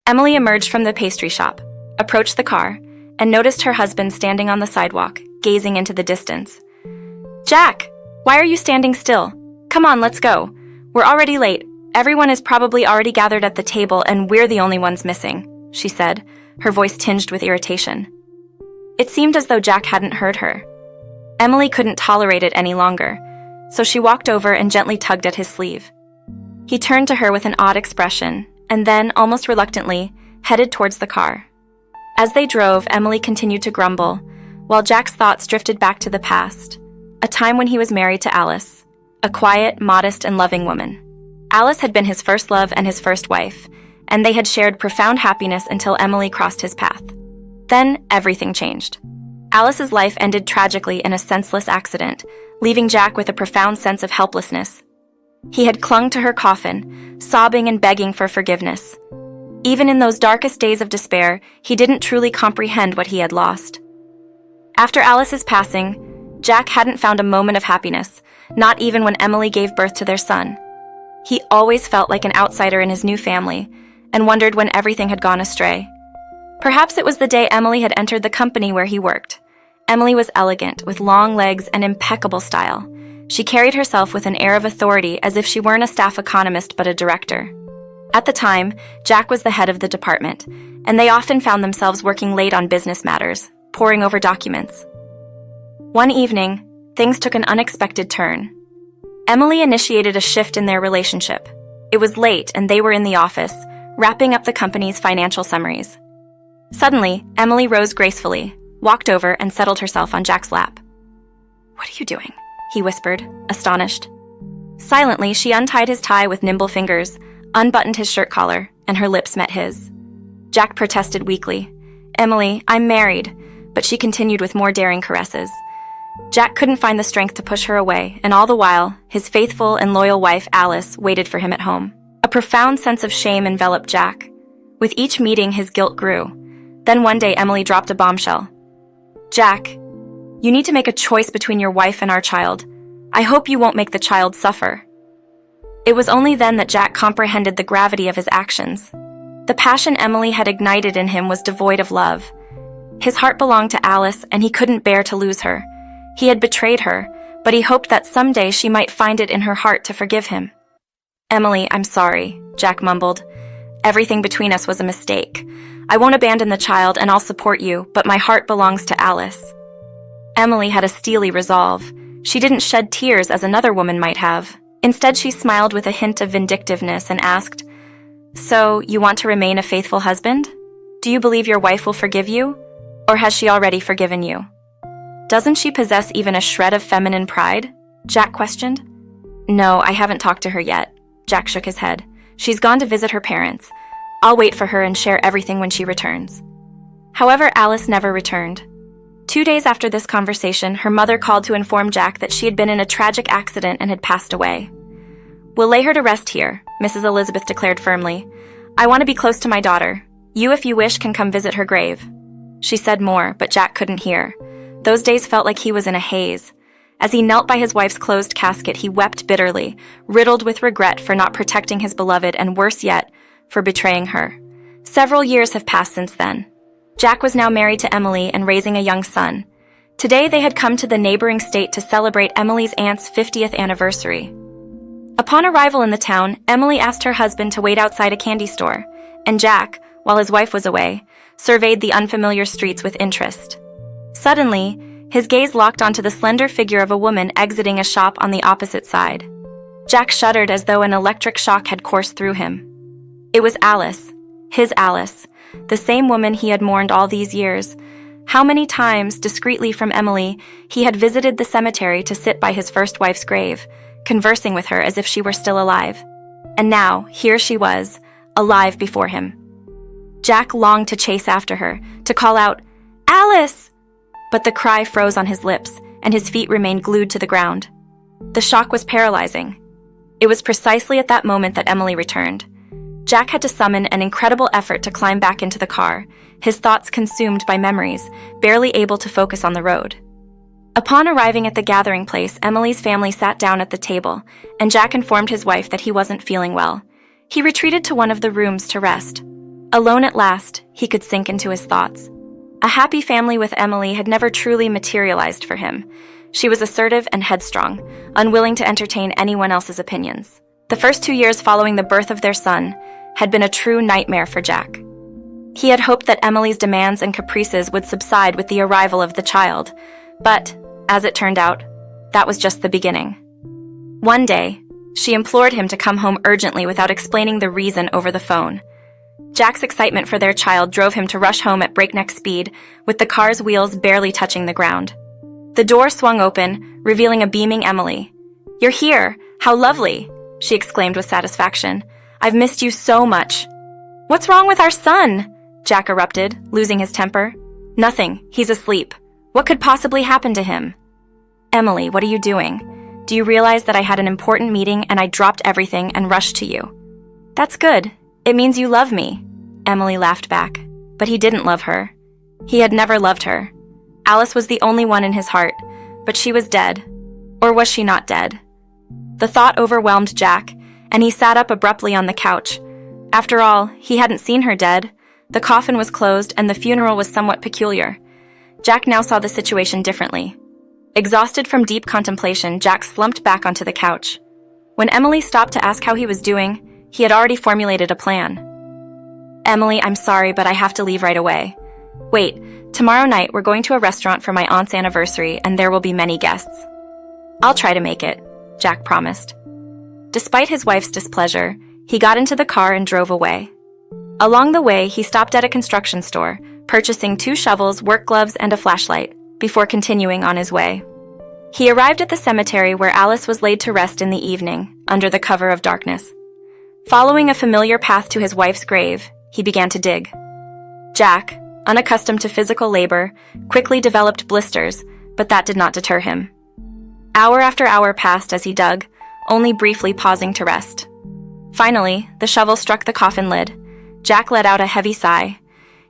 Emily emerged from the pastry shop, approached the car, and noticed her husband standing on the sidewalk, gazing into the distance. "Jack, why are you standing still? Come on, let's go. We're already late. Everyone is probably already gathered at the table and we're the only ones missing," she said, her voice tinged with irritation. It seemed as though Jack hadn't heard her. Emily couldn't tolerate it any longer, so she walked over and gently tugged at his sleeve. He turned to her with an odd expression, and then, almost reluctantly, headed towards the car. As they drove, Emily continued to grumble, while Jack's thoughts drifted back to the past, a time when he was married to Alice, a quiet, modest, and loving woman. Alice had been his first love and his first wife, and they had shared profound happiness until Emily crossed his path. Then, everything changed. Alice's life ended tragically in a senseless accident, leaving Jack with a profound sense of helplessness. He had clung to her coffin, sobbing and begging for forgiveness. Even in those darkest days of despair, he didn't truly comprehend what he had lost. After Alice's passing, Jack hadn't found a moment of happiness, not even when Emily gave birth to their son. He always felt like an outsider in his new family, and wondered when everything had gone astray. Perhaps it was the day Emily had entered the company where he worked. Emily was elegant, with long legs and impeccable style. She carried herself with an air of authority as if she weren't a staff economist but a director. At the time, Jack was the head of the department, and they often found themselves working late on business matters, poring over documents. One evening, things took an unexpected turn. Emily initiated a shift in their relationship. It was late and they were in the office, wrapping up the company's financial summaries. Suddenly, Emily rose gracefully, walked over and settled herself on Jack's lap. "What are you doing?" he whispered, astonished. Silently, she untied his tie with nimble fingers, unbuttoned his shirt collar, and her lips met his. Jack protested weakly. "Emily, I'm married," but she continued with more daring caresses. Jack couldn't find the strength to push her away, and all the while, his faithful and loyal wife, Alice, waited for him at home. A profound sense of shame enveloped Jack. With each meeting, his guilt grew. Then one day, Emily dropped a bombshell. "Jack, you need to make a choice between your wife and our child. I hope you won't make the child suffer." It was only then that Jack comprehended the gravity of his actions. The passion Emily had ignited in him was devoid of love. His heart belonged to Alice, and he couldn't bear to lose her. He had betrayed her, but he hoped that someday she might find it in her heart to forgive him. "Emily, I'm sorry," Jack mumbled. "Everything between us was a mistake. I won't abandon the child and I'll support you, but my heart belongs to Alice." Emily had a steely resolve. She didn't shed tears as another woman might have. Instead, she smiled with a hint of vindictiveness and asked, "So, you want to remain a faithful husband? Do you believe your wife will forgive you? Or has she already forgiven you?" "Doesn't she possess even a shred of feminine pride?" Jack questioned. "No, I haven't talked to her yet." Jack shook his head. "She's gone to visit her parents. I'll wait for her and share everything when she returns." However, Alice never returned. 2 days after this conversation, her mother called to inform Jack that she had been in a tragic accident and had passed away. "We'll lay her to rest here," Mrs. Elizabeth declared firmly. "I want to be close to my daughter. You, if you wish, can come visit her grave." She said more, but Jack couldn't hear. Those days felt like he was in a haze. As he knelt by his wife's closed casket, he wept bitterly, riddled with regret for not protecting his beloved and, worse yet, for betraying her. Several years have passed since then. Jack was now married to Emily and raising a young son. Today they had come to the neighboring state to celebrate Emily's aunt's 50th anniversary. Upon arrival in the town, Emily asked her husband to wait outside a candy store, and Jack, while his wife was away, surveyed the unfamiliar streets with interest. Suddenly, his gaze locked onto the slender figure of a woman exiting a shop on the opposite side. Jack shuddered as though an electric shock had coursed through him. It was Alice, his Alice, the same woman he had mourned all these years. How many times, discreetly from Emily, he had visited the cemetery to sit by his first wife's grave, conversing with her as if she were still alive. And now, here she was, alive before him. Jack longed to chase after her, to call out, "Alice!" But the cry froze on his lips, and his feet remained glued to the ground. The shock was paralyzing. It was precisely at that moment that Emily returned. Jack had to summon an incredible effort to climb back into the car, his thoughts consumed by memories, barely able to focus on the road. Upon arriving at the gathering place, Emily's family sat down at the table, and Jack informed his wife that he wasn't feeling well. He retreated to one of the rooms to rest. Alone at last, he could sink into his thoughts. A happy family with Emily had never truly materialized for him. She was assertive and headstrong, unwilling to entertain anyone else's opinions. The first 2 years following the birth of their son had been a true nightmare for Jack. He had hoped that Emily's demands and caprices would subside with the arrival of the child, but, as it turned out, that was just the beginning. One day, she implored him to come home urgently without explaining the reason over the phone. Jack's excitement for their child drove him to rush home at breakneck speed, with the car's wheels barely touching the ground. The door swung open, revealing a beaming Emily. "You're here! How lovely!" she exclaimed with satisfaction. "I've missed you so much." "What's wrong with our son?" Jack erupted, losing his temper. "Nothing. He's asleep. What could possibly happen to him?" "Emily, what are you doing? Do you realize that I had an important meeting and I dropped everything and rushed to you?" "That's good. It means you love me," Emily laughed back. But he didn't love her. He had never loved her. Alice was the only one in his heart, but she was dead. Or was she not dead? The thought overwhelmed Jack, and he sat up abruptly on the couch. After all, he hadn't seen her dead. The coffin was closed and the funeral was somewhat peculiar. Jack now saw the situation differently. Exhausted from deep contemplation, Jack slumped back onto the couch. When Emily stopped to ask how he was doing, he had already formulated a plan. "Emily, I'm sorry, but I have to leave right away. Wait, tomorrow night we're going to a restaurant for my aunt's anniversary and there will be many guests." "I'll try to make it," Jack promised. Despite his wife's displeasure, he got into the car and drove away. Along the way, he stopped at a construction store, purchasing 2 shovels, work gloves, and a flashlight, before continuing on his way. He arrived at the cemetery where Alice was laid to rest in the evening, under the cover of darkness. Following a familiar path to his wife's grave, he began to dig. Jack, unaccustomed to physical labor, quickly developed blisters, but that did not deter him. Hour after hour passed as he dug, only briefly pausing to rest. Finally, the shovel struck the coffin lid. Jack let out a heavy sigh.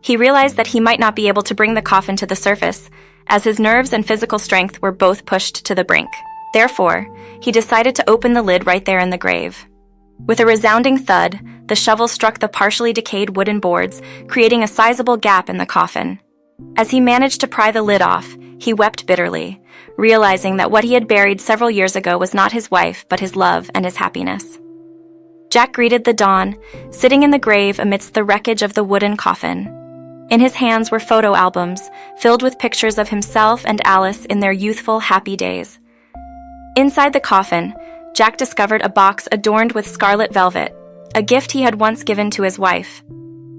He realized that he might not be able to bring the coffin to the surface, as his nerves and physical strength were both pushed to the brink. Therefore, he decided to open the lid right there in the grave. With a resounding thud, the shovel struck the partially decayed wooden boards, creating a sizable gap in the coffin. As he managed to pry the lid off, he wept bitterly, realizing that what he had buried several years ago was not his wife, but his love and his happiness. Jack greeted the dawn, sitting in the grave amidst the wreckage of the wooden coffin. In his hands were photo albums, filled with pictures of himself and Alice in their youthful, happy days. Inside the coffin, Jack discovered a box adorned with scarlet velvet, a gift he had once given to his wife.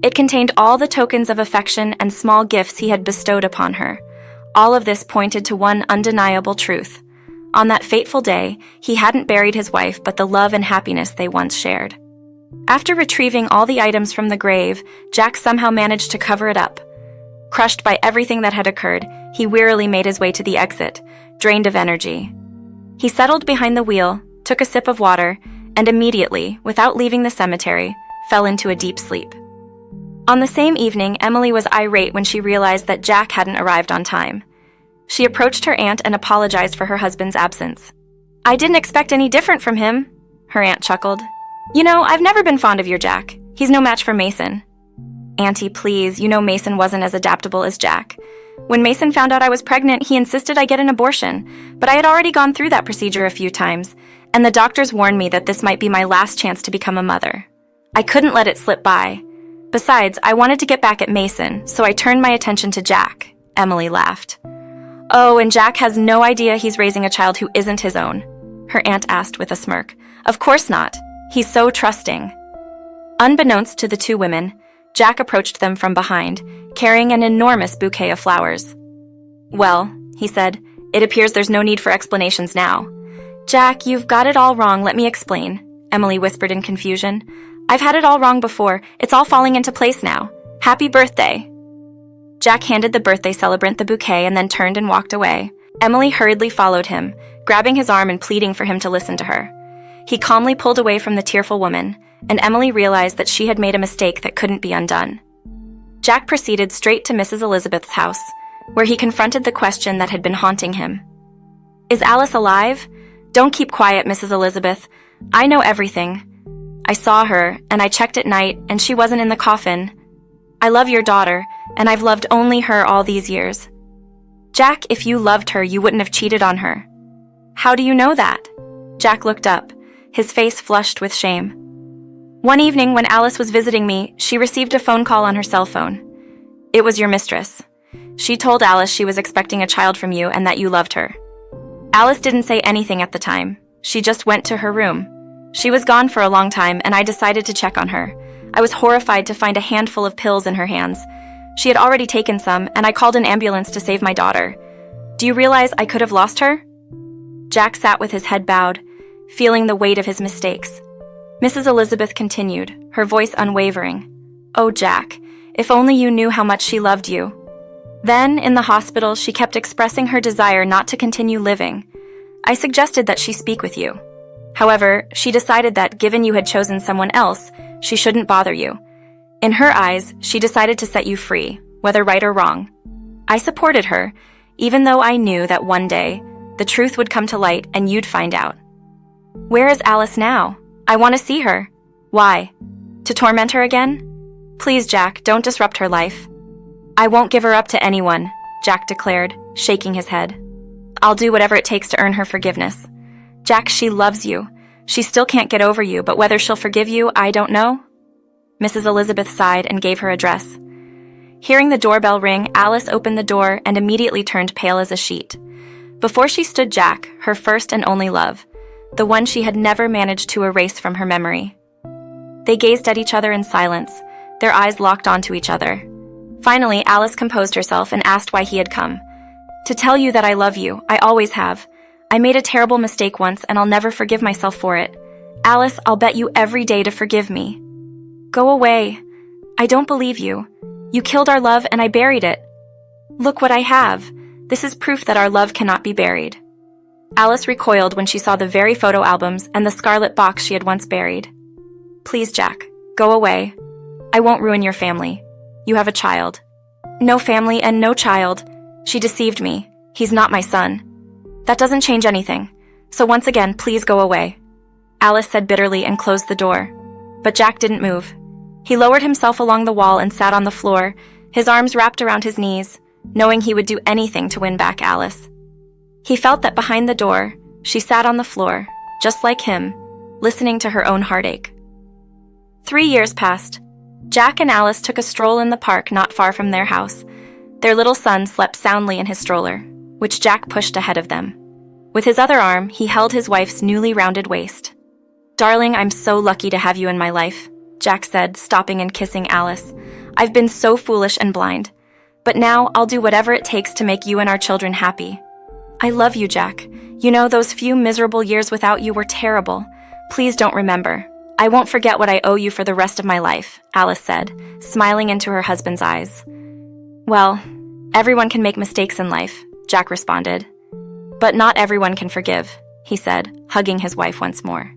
It contained all the tokens of affection and small gifts he had bestowed upon her. All of this pointed to one undeniable truth. On that fateful day, he hadn't buried his wife but the love and happiness they once shared. After retrieving all the items from the grave, Jack somehow managed to cover it up. Crushed by everything that had occurred, he wearily made his way to the exit, drained of energy. He settled behind the wheel, took a sip of water, and immediately, without leaving the cemetery, fell into a deep sleep. On the same evening, Emily was irate when she realized that Jack hadn't arrived on time. She approached her aunt and apologized for her husband's absence. "I didn't expect any different from him," her aunt chuckled. "You know, I've never been fond of your Jack. He's no match for Mason." "Auntie, please, you know Mason wasn't as adaptable as Jack. When Mason found out I was pregnant, he insisted I get an abortion, but I had already gone through that procedure a few times, and the doctors warned me that this might be my last chance to become a mother. I couldn't let it slip by. Besides, I wanted to get back at Mason, so I turned my attention to Jack," Emily laughed. "Oh, and Jack has no idea he's raising a child who isn't his own?" her aunt asked with a smirk. "Of course not. He's so trusting." Unbeknownst to the 2 women, Jack approached them from behind, carrying an enormous bouquet of flowers. "Well," he said, "it appears there's no need for explanations now." "Jack, you've got it all wrong, let me explain," Emily whispered in confusion. "I've had it all wrong before, it's all falling into place now. Happy birthday." Jack handed the birthday celebrant the bouquet and then turned and walked away. Emily hurriedly followed him, grabbing his arm and pleading for him to listen to her. He calmly pulled away from the tearful woman, and Emily realized that she had made a mistake that couldn't be undone. Jack proceeded straight to Mrs. Elizabeth's house, where he confronted the question that had been haunting him. "Is Alice alive? Don't keep quiet, Mrs. Elizabeth. I know everything. I saw her, and I checked at night, and she wasn't in the coffin. I love your daughter, and I've loved only her all these years. Jack, if you loved her, you wouldn't have cheated on her. How do you know that? Jack looked up, his face flushed with shame. One evening when Alice was visiting me, she received a phone call on her cell phone. It was your mistress. She told Alice she was expecting a child from you and that you loved her. Alice didn't say anything at the time. She just went to her room. She was gone for a long time, and I decided to check on her. I was horrified to find a handful of pills in her hands. She had already taken some, and I called an ambulance to save my daughter. Do you realize I could have lost her? Jack sat with his head bowed, feeling the weight of his mistakes. Mrs. Elizabeth continued, her voice unwavering. Oh, Jack, if only you knew how much she loved you. Then, in the hospital, she kept expressing her desire not to continue living. I suggested that she speak with you. However, she decided that, given you had chosen someone else, she shouldn't bother you. In her eyes, she decided to set you free, whether right or wrong. I supported her, even though I knew that one day, the truth would come to light and you'd find out. Where is Alice now? I want to see her. Why? To torment her again? Please, Jack, don't disrupt her life. I won't give her up to anyone, Jack declared, shaking his head. I'll do whatever it takes to earn her forgiveness. Jack, she loves you. She still can't get over you, but whether she'll forgive you, I don't know. Mrs. Elizabeth sighed and gave her address. Hearing the doorbell ring, Alice opened the door and immediately turned pale as a sheet. Before she stood Jack, her first and only love, the one she had never managed to erase from her memory. They gazed at each other in silence, their eyes locked onto each other. Finally, Alice composed herself and asked why he had come. To tell you that I love you, I always have. I made a terrible mistake once and I'll never forgive myself for it. Alice, I'll bet you every day to forgive me. Go away. I don't believe you. You killed our love and I buried it. Look what I have. This is proof that our love cannot be buried. Alice recoiled when she saw the very photo albums and the scarlet box she had once buried. Please, Jack, go away. I won't ruin your family. You have a child. No family and no child. She deceived me. He's not my son. That doesn't change anything. So once again, please go away. Alice said bitterly and closed the door. But Jack didn't move. He lowered himself along the wall and sat on the floor, his arms wrapped around his knees, knowing he would do anything to win back Alice. He felt that behind the door, she sat on the floor, just like him, listening to her own heartache. 3 years passed. Jack and Alice took a stroll in the park not far from their house. Their little son slept soundly in his stroller, which Jack pushed ahead of them. With his other arm, he held his wife's newly rounded waist. Darling, I'm so lucky to have you in my life, Jack said, stopping and kissing Alice. I've been so foolish and blind. But now I'll do whatever it takes to make you and our children happy. I love you, Jack. You know, those few miserable years without you were terrible. Please don't remember. I won't forget what I owe you for the rest of my life, Alice said, smiling into her husband's eyes. Well, everyone can make mistakes in life, Jack responded. But not everyone can forgive, he said, hugging his wife once more.